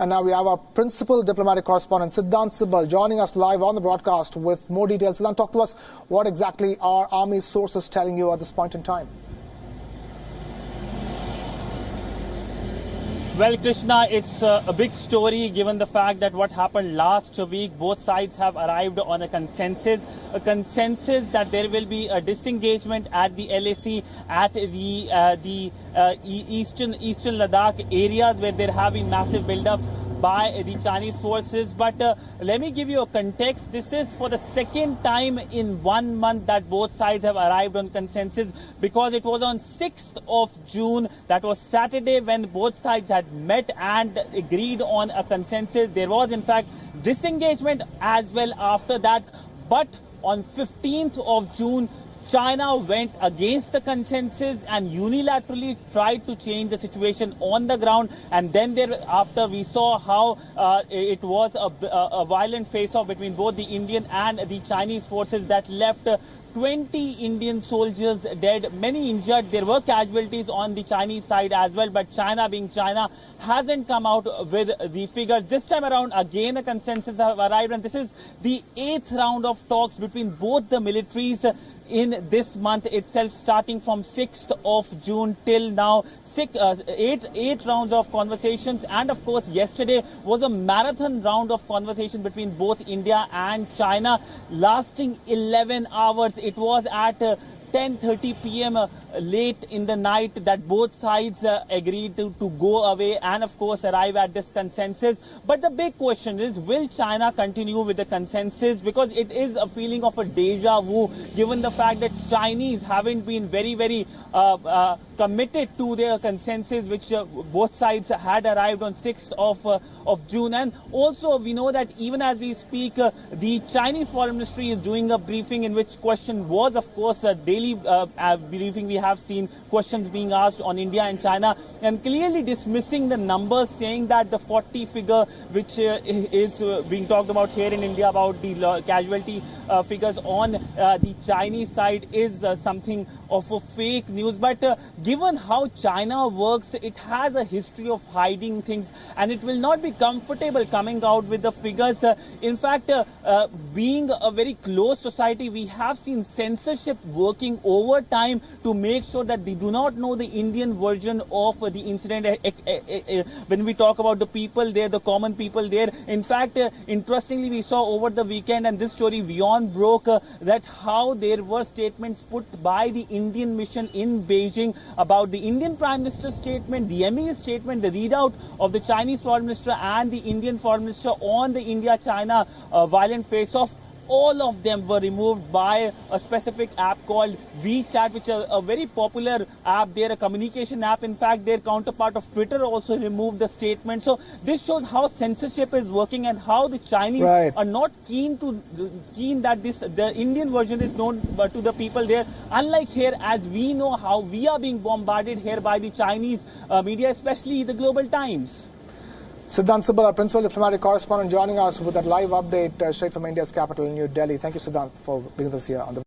And now we have our principal diplomatic correspondent, Siddhant Sibal, joining us live on the broadcast with more details. Siddhant, talk to us. What exactly are Army sources telling you at this point in time? Well, Krishna, it's a big story given the fact that what happened last week, both sides have arrived on a consensus that there will be a disengagement at the LAC at the eastern Ladakh areas where they're having massive buildups by the Chinese forces. But let me give you a context. This is for the second time in 1 month that both sides have arrived on consensus, because it was on 6th of June, that was Saturday, when both sides had met and agreed on a consensus. There was in fact disengagement as well after that, but on 15th of June, China went against the consensus and unilaterally tried to change the situation on the ground. And then thereafter, we saw how it was a violent face-off between both the Indian and the Chinese forces that left 20 Indian soldiers dead, many injured. There were casualties on the Chinese side as well, but China, being China, hasn't come out with the figures. This time around, again, a consensus have arrived, and this is the 8th round of talks between both the militaries in this month itself, starting from 6th of June till now. Eight rounds of conversations, and of course yesterday was a marathon round of conversation between both India and China, lasting 11 hours. It was at 10:30 p.m. Late in the night that both sides agreed to go away and of course arrive at this consensus. But the big question is, will China continue with the consensus? Because it is a feeling of a deja vu, given the fact that Chinese haven't been very committed to their consensus, which both sides had arrived on 6th of June. And also we know that even as we speak, the Chinese Foreign Ministry is doing a briefing in which question was, of course, a daily briefing. We have seen questions being asked on India and China, and clearly dismissing the numbers, saying that the 40 figure which is being talked about here in India about the casualty figures on the Chinese side is something of a fake news. But given how China works, it has a history of hiding things, and it will not be comfortable coming out with the figures. In fact, being a very closed society, we have seen censorship working over time to make sure that they do not know the Indian version of the incident. When we talk about the people there, the common people there, in fact, interestingly, we saw over the weekend, and this story beyond broke, that how there were statements put by the Indian mission in Beijing about the Indian Prime Minister's statement, the ME's statement, the readout of the Chinese Foreign Minister and the Indian Foreign Minister on the India-China violent face-off. All of them were removed by a specific app called WeChat, which is a very popular app there, a communication app. In fact, their counterpart of Twitter also removed the statement. So this shows how censorship is working and how the Chinese are not keen that the Indian version is known to the people there. Unlike here, as we know how we are being bombarded here by the Chinese media, especially the Global Times. Siddhant Sibal, our principal diplomatic correspondent, joining us with that live update straight from India's capital, New Delhi. Thank you, Siddhant, for being with us here on the